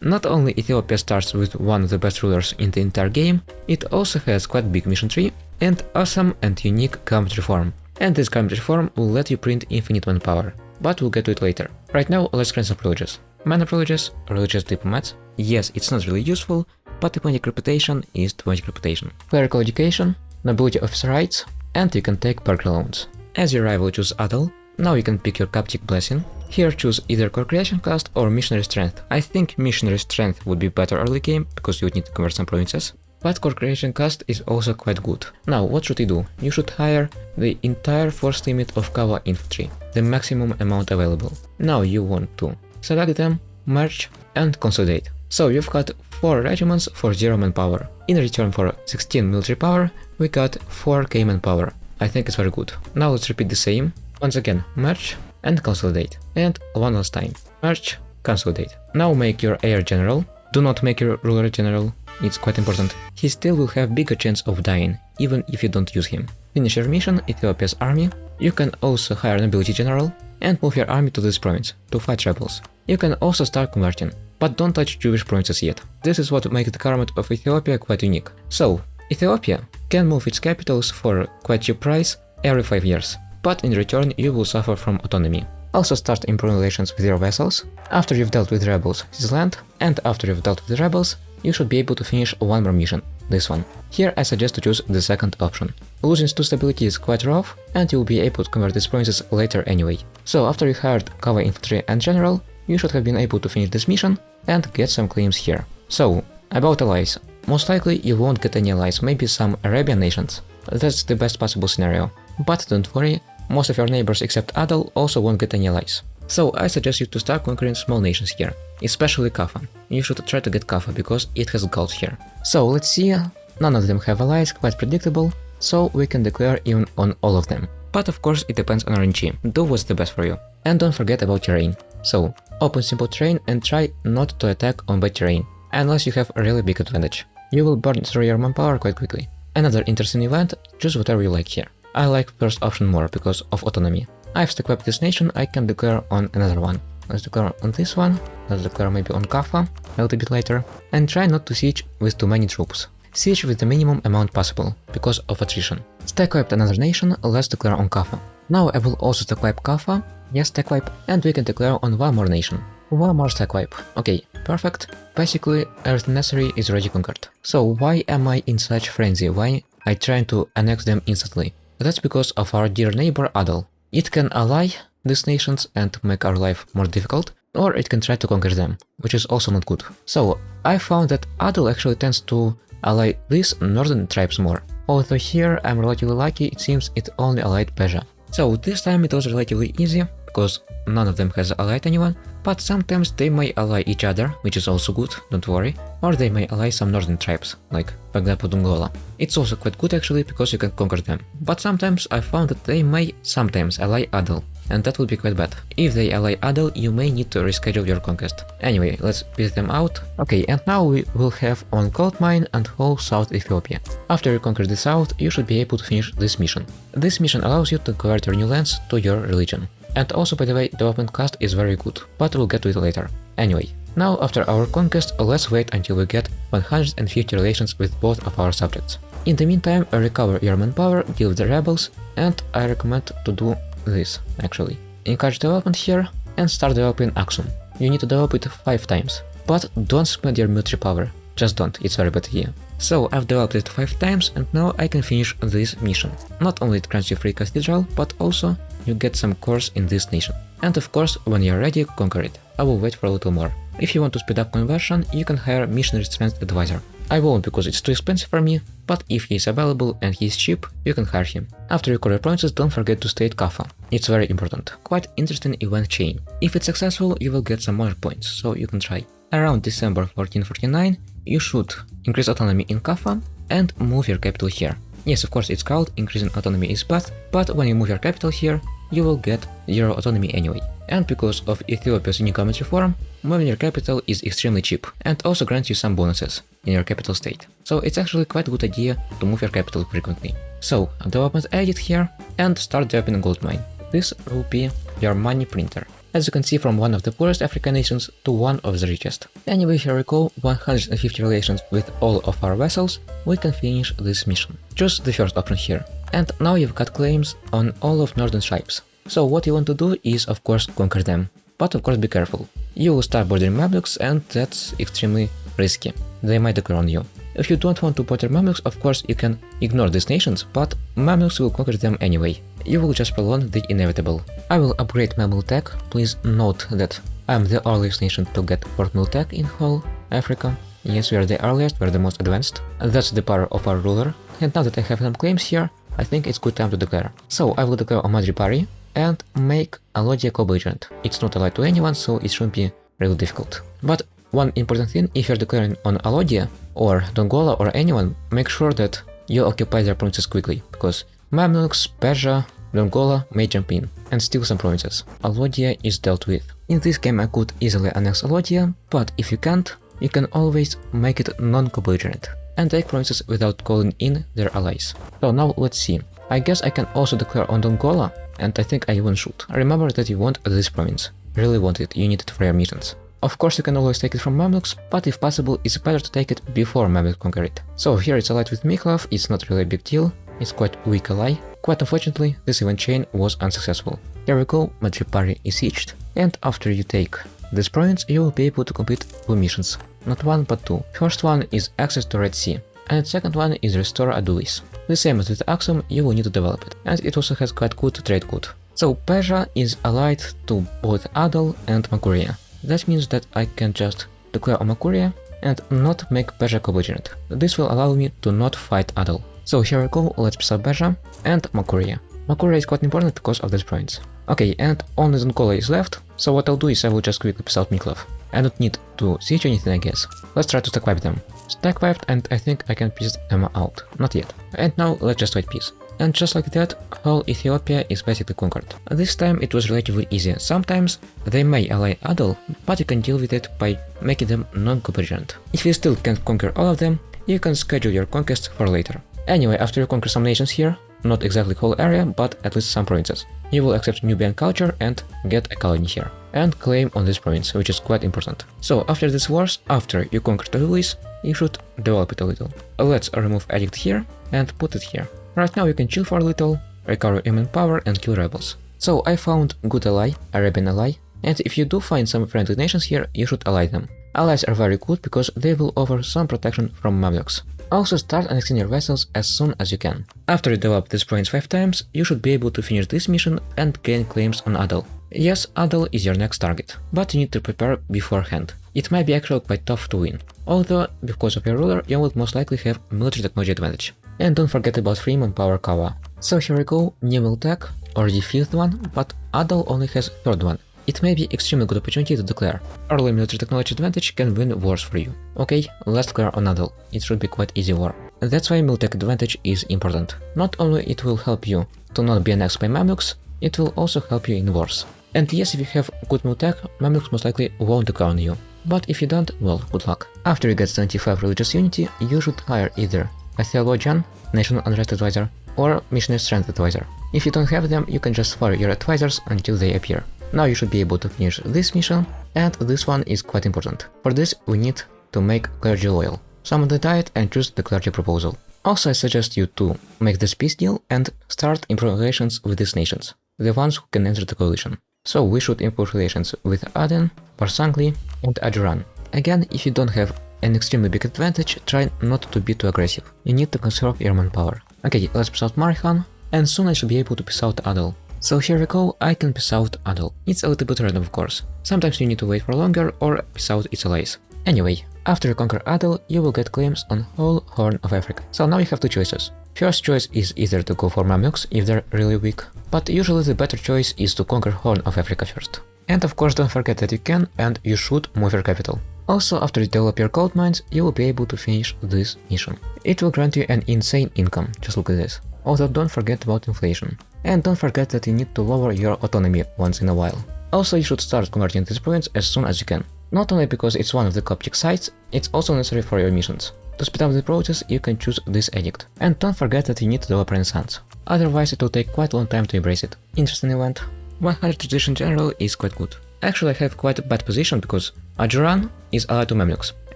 Not only Ethiopia starts with one of the best rulers in the entire game, it also has quite big mission tree and awesome and unique government reform. And this government reform will let you print infinite manpower, but we'll get to it later. Right now, let's grant some privileges. Minor privileges, religious diplomats. Yes, it's not really useful, but diplomatic reputation is diplomatic reputation. Clerical education, nobility officer rights, and you can take perk loans. As your rival, choose Adal. Now you can pick your Coptic blessing. Here choose either core creation cost or missionary strength. I think missionary strength would be better early game, because you would need to convert some provinces. But core creation cost is also quite good. Now what should you do? You should hire the entire force limit of Cawa infantry, the maximum amount available. Now you want to select them, merge, and consolidate. So you've got 4 regiments for 0 manpower. In return for 16 military power, we got 4k manpower. I think it's very good. Now let's repeat the same. Once again, merge and consolidate. And one last time, merge, consolidate. Now make your heir general. Do not make your ruler general, it's quite important. He still will have bigger chance of dying, even if you don't use him. Finish your mission, Ethiopia's army. You can also hire nobility general and move your army to this province, to fight rebels. You can also start converting, but don't touch Jewish provinces yet. This is what makes the government of Ethiopia quite unique. So, Ethiopia can move its capitals for quite cheap price every 5 years. But in return you will suffer from autonomy. Also start improving relations with your vassals. After you've dealt with rebels, seize land, and after you've dealt with rebels, you should be able to finish one more mission, this one. Here I suggest to choose the second option. Losing 2 stability is quite rough, and you'll be able to convert these provinces later anyway. So after you hired Cawa infantry and general, you should have been able to finish this mission and get some claims here. So, about allies. Most likely you won't get any allies, maybe some Arabian nations. That's the best possible scenario. But don't worry, most of your neighbors except Adal also won't get any allies. So I suggest you to start conquering small nations here, especially Cawa. You should try to get Cawa because it has gold here. So let's see, none of them have allies, quite predictable, so we can declare even on all of them. But of course it depends on RNG, do what's the best for you. And don't forget about terrain. So, open simple terrain and try not to attack on bad terrain, unless you have a really big advantage. You will burn through your manpower quite quickly. Another interesting event, choose whatever you like here. I like first option more because of autonomy. I've stack wiped this nation, I can declare on another one. Let's declare on this one, let's declare maybe on Cawa a little bit later, and try not to siege with too many troops. Siege with the minimum amount possible, because of attrition. Stack wiped another nation, let's declare on Cawa. Now I will also stack wipe Cawa, yes stack wipe, and we can declare on one more nation. One more stack wipe. Okay, perfect. Basically everything necessary is already conquered. So why am I in such frenzy? Why I trying to annex them instantly? That's because of our dear neighbor Adal. It can ally these nations and make our life more difficult, or it can try to conquer them, which is also not good. So I found that Adal actually tends to ally these northern tribes more. Although here I'm relatively lucky, it seems it only allied Persia. So this time it was relatively easy, because none of them has allied anyone, but sometimes they may ally each other, which is also good, don't worry, or they may ally some northern tribes, like for example Dongola. It's also quite good actually, because you can conquer them, but sometimes I found that they may sometimes ally Adal, and that would be quite bad. If they ally Adal, you may need to reschedule your conquest. Anyway, let's beat them out. Okay, and now we will have on gold mine and whole South Ethiopia. After you conquer the south, you should be able to finish this mission. This mission allows you to convert your new lands to your religion. And also, by the way, development cost is very good, but we'll get to it later. Anyway, now after our conquest, let's wait until we get 150 relations with both of our subjects. In the meantime, recover your manpower, deal with the rebels, and I recommend to do this, actually. Encourage development here, and start developing Aksum. You need to develop it 5 times, but don't spend your military power. Just don't, it's very bad idea. So I've developed it 5 times, and now I can finish this mission. Not only it grants you free cathedral, but also you get some cores in this nation. And of course, when you're ready, conquer it. I will wait for a little more. If you want to speed up conversion, you can hire missionary strength advisor. I won't because it's too expensive for me, but if he is available and he is cheap, you can hire him. After you core provinces, don't forget to stay at Cawa. It's very important. Quite interesting event chain. If it's successful, you will get some more points, so you can try. Around December 1449, you should increase autonomy in Cawa and move your capital here. Yes, of course it's called increasing autonomy is bad, but when you move your capital here, you will get 0 autonomy anyway. And because of Ethiopia's unique government reform, moving your capital is extremely cheap and also grants you some bonuses in your capital state. So it's actually quite a good idea to move your capital frequently. So, development edit here and start developing a gold mine. This will be your money printer. as you can see, from one of the poorest African nations to one of the richest. Anyway, here we go, 150 relations with all of our vessels, we can finish this mission. Choose the first option here. And now you've got claims on all of northern tribes. So what you want to do is of course conquer them. But of course be careful. You will start bordering Mamluks and that's extremely risky. They might declare on you. If you don't want to border Mamluks, of course you can ignore these nations, but Mamluks will conquer them anyway. You will just prolong the inevitable. I will upgrade Mamluk tech. Please note that I am the earliest nation to get 4th Mamluk tech in whole Africa. Yes, we are the earliest, we are the most advanced. That's the power of our ruler. And now that I have some claims here, I think it's good time to declare. So I will declare a Madripari and make Alodia co-belligerent. It's not allied to anyone, so it shouldn't be really difficult. But one important thing, if you're declaring on Alodia or Dongola or anyone, make sure that you occupy their provinces quickly, because Mamluks, Persia, Dongola may jump in and steal some provinces. Alodia is dealt with. In this game I could easily annex Alodia, but if you can't, you can always make it non-co-belligerent and take provinces without calling in their allies. So now let's see. I guess I can also declare on Dongola, and I think I even should. Remember that you want this province. Really want it, you need it for your missions. Of course you can always take it from Mamluks, but if possible it's better to take it before Mamluks conquer it. So here it's allied with Miklav, it's not really a big deal, it's quite weak ally. Quite unfortunately, this event chain was unsuccessful. Here we go, Madripari is sieged, and after you take this province you will be able to complete 2 missions. Not one but 2. First one is access to Red Sea, and second one is restore Adulis. The same as with Axum, you will need to develop it, and it also has quite good trade good. So Persia is allied to both Adal and Makuria. That means that I can just declare on Makuria and not make Persia co-belligerent. This will allow me to not fight Adal. So here we go, let's piece out Persia and Makuria. Makuria is quite important because of this province. Okay, and only Dongola is left, so what I'll do is I will just quickly piece out Miklav. I don't need to siege anything, I guess. Let's try to stack wipe them. Stack wiped, and I think I can piece them out. Not yet. And now let's just wait peace. And just like that, whole Ethiopia is basically conquered. This time it was relatively easy. Sometimes they may ally Adal, but you can deal with it by making them non-co-belligerent. If you still can't conquer all of them, you can schedule your conquests for later. Anyway, after you conquer some nations here, not exactly whole area, but at least some provinces, you will accept Nubian culture and get a colony here, and claim on this province, which is quite important. So after this wars, after you conquer Adulis, you should develop it a little. Let's remove edict here and put it here. Right now you can chill for a little, recover your manpower and kill rebels. So I found good ally, Arabian ally, and if you do find some friendly nations here, you should ally them. Allies are very good because they will offer some protection from Mamluks. Also start annexing your vessels as soon as you can. After you develop this province 5 times, you should be able to finish this mission and gain claims on Adal. Yes, Adal is your next target, but you need to prepare beforehand. It might be actually quite tough to win, although because of your ruler you will most likely have military technology advantage. And don't forget about free Manpower Cawa. So here we go, new Mamluk tech, already 5th one, but Adal only has 3rd one. It may be extremely good opportunity to declare. Early military technology advantage can win wars for you. Okay, let's declare on Adal. It should be quite easy war. That's why military advantage is important. Not only it will help you to not be annexed by Mamluks, it will also help you in wars. And yes, if you have good Mamluk tech, Mamluks most likely won't declare on you. But if you don't, well, good luck. After you get 75 religious unity, you should hire either a theologian, national unrest advisor, or missionary strength advisor. If you don't have them, you can just fire your advisors until they appear. Now you should be able to finish this mission, and this one is quite important. For this, we need to make clergy loyal. Summon the diet and choose the clergy proposal. Also, I suggest you to make this peace deal and start improving relations with these nations, the ones who can enter the coalition. So we should improve relations with Aden, Barsangli, and Ajuran. Again, if you don't have an extremely big advantage, try not to be too aggressive. You need to conserve your manpower. Okay, let's piece out Marihan, and soon I should be able to piece out Adal. So here we go, I can piece out Adal. It's a little bit random of course. Sometimes you need to wait for longer or piece out its allies. Anyway, after you conquer Adal, you will get claims on whole Horn of Africa. So now you have 2 choices. First choice is either to go for Mamluks if they're really weak, but usually the better choice is to conquer Horn of Africa first. And of course don't forget that you can and you should move your capital. Also, after you develop your gold mines, you will be able to finish this mission. It will grant you an insane income, just look at this. Although don't forget about inflation. And don't forget that you need to lower your autonomy once in a while. Also, you should start converting this province as soon as you can. Not only because it's one of the Coptic sites, it's also necessary for your missions. To speed up the process, you can choose this edict. And don't forget that you need to develop Renaissance. Otherwise, it will take quite a long time to embrace it. Interesting event. 100 tradition general is quite good. Actually, I have quite a bad position because Adal is allied to Mamluks,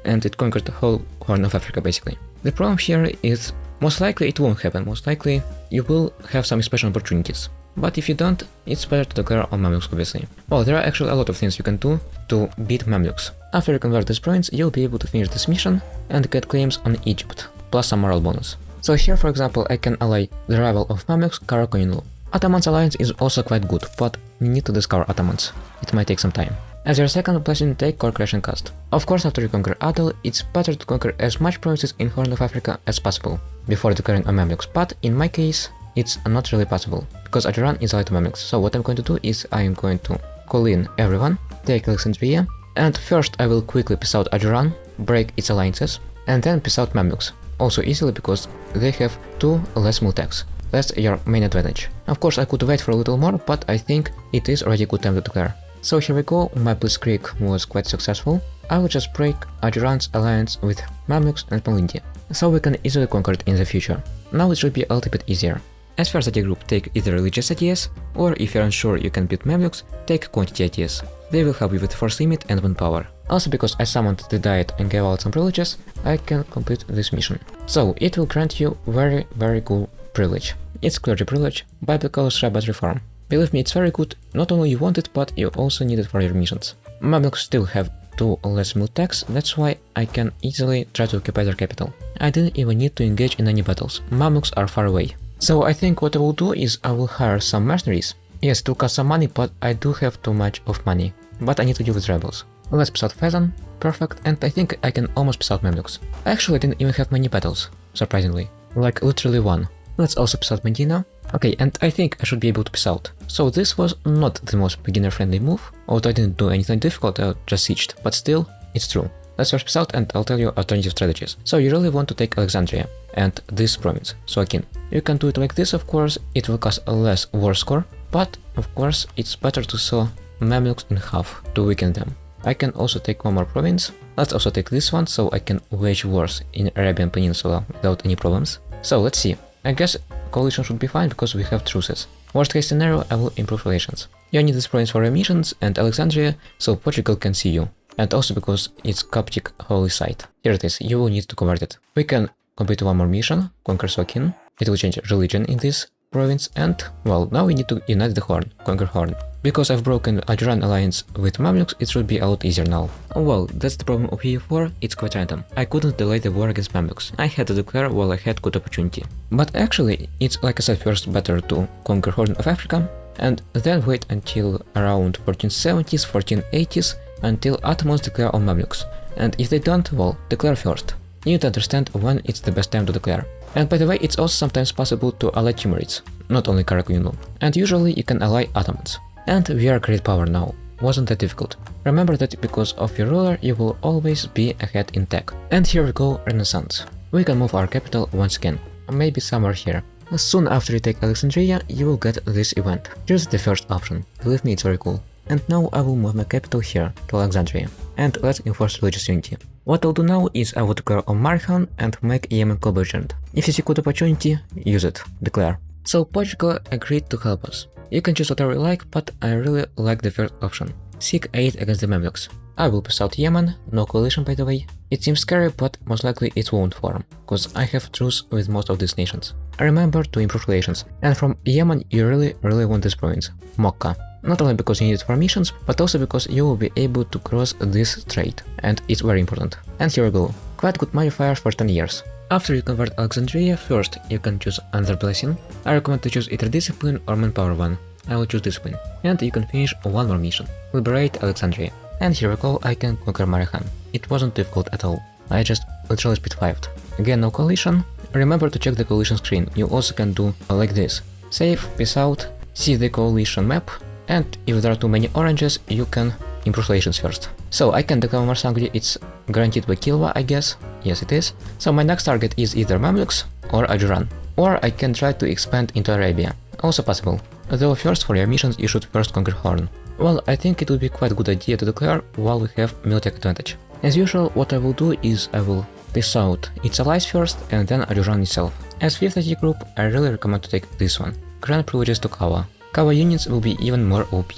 and it conquered the whole Horn of Africa basically. The problem here is most likely it won't happen, most likely you will have some special opportunities. But if you don't, it's better to declare on Mamluks obviously. Well, there are actually a lot of things you can do to beat Mamluks. After you convert this province, you'll be able to finish this mission and get claims on Egypt, plus some moral bonus. So here for example I can ally the rival of Mamluks, Cawa. Ottoman's alliance is also quite good, but you need to discover Ottomans. It might take some time. As your second blessing, take core crash and cast. Of course, after you conquer Adal, it's better to conquer as much provinces in Horn of Africa as possible before declaring a Mamluks, but in my case, it's not really possible, because Adal is allied to Mamluks. So what I'm going to do is I am going to call in everyone, take Alexandria, and first I will quickly piss out Adal, break its alliances, and then piss out Mamluks. Also easily because they have 2 less mill tax. That's your main advantage. Of course I could wait for a little more, but I think it is already a good time to declare. So here we go, my blitzkrieg was quite successful. I will just break Adal's alliance with Mamluks and Malindi, so we can easily conquer it in the future. Now it should be a little bit easier. As first idea group, take either religious ideas, or if you're unsure you can beat Mamluks, take quantity ideas. They will help you with force limit and manpower. Also because I summoned the diet and gave out some privileges, I can complete this mission. So it will grant you very cool privilege. It's clergy privilege, biblical Shabbat reform. Believe me, it's very good, not only you want it, but you also need it for your missions. Mamluks still have 2 less mill tax, that's why I can easily try to occupy their capital. I didn't even need to engage in any battles, Mamluks are far away. So I think what I will do is I will hire some mercenaries. Yes, to cost some money, but I do have too much of money. But I need to deal with rebels. Let's piss out Fezzan, perfect, and I think I can almost piss out Mamluks. Actually I didn't even have many battles, surprisingly. Like literally 1. Let's also piss out Medina. Okay, and I think I should be able to piss out. So this was not the most beginner-friendly move, although I didn't do anything difficult, I just sieged, but still, it's true. Let's first piss out and I'll tell you alternative strategies. So you really want to take Alexandria and this province, Suakin. You can do it like this, of course, it will cost a less war score, but of course it's better to saw Mamluks in half to weaken them. I can also take one more province. Let's also take this one so I can wage wars in Arabian Peninsula without any problems. So let's see. I guess coalition should be fine because we have truces. Worst case scenario, I will improve relations. You need this province for your missions and Alexandria, so Portugal can see you. And also because it's Coptic holy site. Here it is, you will need to convert it. We can complete one more mission, conquer Suakin. It will change religion in this province and, well, now we need to unite the Horn, conquer Horn. Because I've broken Adal alliance with Mamluks, it should be a lot easier now. Well, that's the problem of EU4, it's quite random. I couldn't delay the war against Mamluks. I had to declare while I had good opportunity. But actually, it's like I said first better to conquer Horn of Africa, and then wait until around 1470s, 1480s, until Ottomans declare on Mamluks. And if they don't, well, declare first. You need to understand when it's the best time to declare. And by the way, it's also sometimes possible to ally Timurids, not only Karakuyunu. And usually you can ally Ottomans. And we are a great power now. Wasn't that difficult. Remember that because of your ruler you will always be ahead in tech. And here we go, Renaissance. We can move our capital once again. Maybe somewhere here. Soon after you take Alexandria, you will get this event. Here's the first option. Believe me, it's very cool. And now I will move my capital here, to Alexandria. And let's enforce religious unity. What I'll do now is I will declare on Marhan and make Yemen co-belligerent. If you see good opportunity, use it. Declare. So Portugal agreed to help us. You can choose whatever you like, but I really like the first option. Seek aid against the Mamluks. I will piss out Yemen, no coalition by the way. It seems scary, but most likely it won't form, cause I have truce with most of these nations. Remember to improve relations, and from Yemen you really want this province, Mokka. Not only because you need it for missions, but also because you will be able to cross this strait, and it's very important. And here we go. Quite good modifiers for 10 years. After you convert Alexandria, first you can choose another blessing. I recommend to choose either Discipline or Manpower one. I will choose Discipline. And you can finish one more mission. Liberate Alexandria. And here we go, I can conquer Marhan. It wasn't difficult at all. I just literally speed 5'd. Again, no coalition. Remember to check the coalition screen. You also can do like this. Save, peace out, see the coalition map, and if there are too many oranges, you can improve relations first. So I can declare Marsangri, it's guaranteed by Kilwa, I guess. Yes, it is. So my next target is either Mamluks or Adal. Or I can try to expand into Arabia. Also possible. Though first for your missions you should first conquer Horn. Well, I think it would be quite a good idea to declare while we have military advantage. As usual, what I will do is I will piss out its allies first and then Adal itself. As 5th AG group, I really recommend to take this one. Grant privileges to Cawa. Cawa units will be even more OP.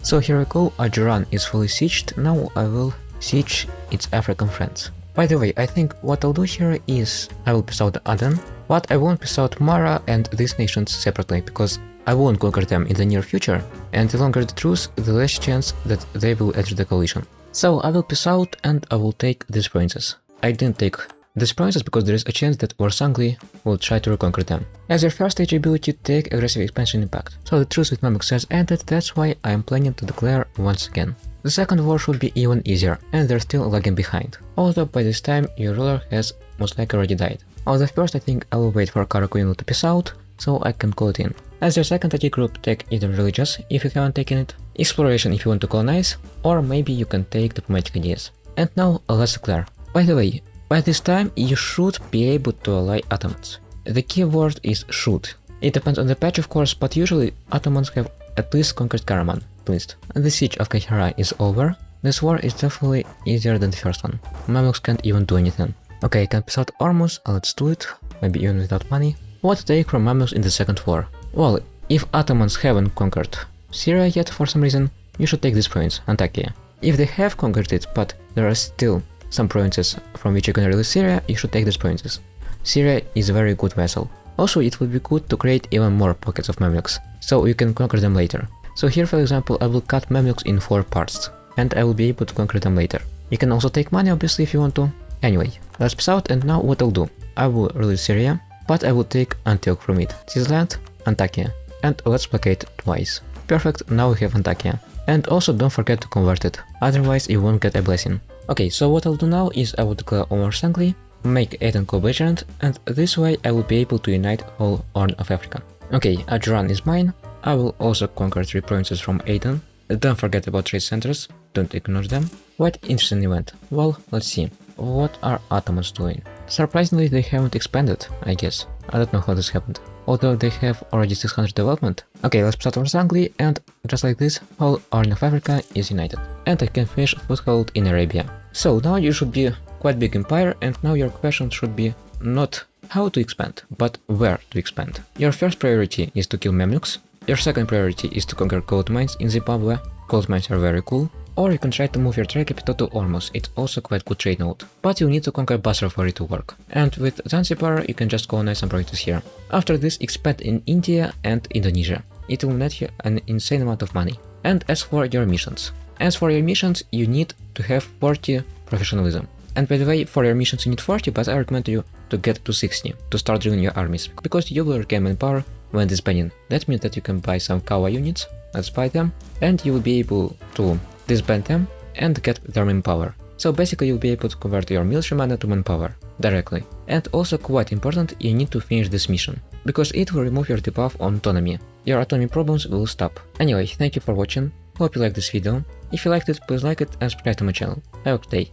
So here we go, Adal is fully sieged, now I will siege its African friends. By the way, I think what I'll do here is I will piece out Adal, but I won't piece out Mara and these nations separately, because I won't conquer them in the near future, and the longer the truce, the less chance that they will enter the coalition. So I will piece out and I will take these provinces. I didn't take these provinces because there is a chance that Warsangli will try to reconquer them. As their first stage ability, take aggressive expansion impact. So the truce with Mamluks has ended, that's why I am planning to declare once again. The second war should be even easier, and they're still lagging behind, although by this time your ruler has most likely already died. Although first I think I will wait for Karakoyunlu to piece out, so I can call it in. As your second AG group, take either religious if you haven't taken it, exploration if you want to colonize, or maybe you can take diplomatic ideas. And now let's declare. By the way, by this time you should be able to ally Ottomans. The key word is should. It depends on the patch of course, but usually Ottomans have at least conquered Karaman, at least. And the siege of Kahira is over. This war is definitely easier than the first one. Mamluks can't even do anything. Okay, I can piece out Ormus, let's do it, maybe even without money. What to take from Mamluks in the second war? Well, if Ottomans haven't conquered Syria yet for some reason, you should take this province, Antakya. If they have conquered it, but there are still some provinces from which you can release Syria, you should take these provinces. Syria is a very good vassal. Also, it would be good to create even more pockets of Mamluks, so you can conquer them later. So here for example, I will cut Mamluks in 4 parts, and I will be able to conquer them later. You can also take money obviously if you want to. Anyway, let's piece out, and now what I'll do. I will release Syria, but I will take Antioch from it. This land, Antakya, and let's blockade twice. Perfect, now we have Antakya. And also don't forget to convert it, otherwise you won't get a blessing. Okay, so what I'll do now is I will declare Warsangli, make Aden co-belligerent, and this way I will be able to unite whole Horn of Africa. Okay, Adal is mine. I will also conquer 3 provinces from Aden. Don't forget about trade centers, don't ignore them. What interesting event. Well, let's see. What are Ottomans doing? Surprisingly, they haven't expanded, I guess. I don't know how this happened. Although they have already 600 development. Okay, let's start Warsangli, and just like this, whole Horn of Africa is united. And I can finish a foothold in Arabia. So now you should be quite big empire, and now your question should be not how to expand, but where to expand. Your first priority is to kill Mamluks. Your second priority is to conquer gold mines in Zimbabwe. Gold mines are very cool. Or you can try to move your trade capital to Ormus, it's also quite good trade node. But you need to conquer Basra for it to work. And with Zanzibar you can just colonize some provinces here. After this, expand in India and Indonesia. It will net you an insane amount of money. And as for your missions, you need to have 40 professionalism. And by the way, for your missions you need 40, but I recommend you to get to 60 to start drilling your armies, because you will regain manpower when disbanding. That means that you can buy some Cawa units, let's buy them, and you will be able to disband them and get their manpower. So basically you'll be able to convert your military mana to manpower directly. And also quite important, you need to finish this mission, because it will remove your debuff on autonomy. Your autonomy problems will stop. Anyway, thank you for watching, hope you liked this video. If you liked it, please like it and subscribe to my channel. Have a good day.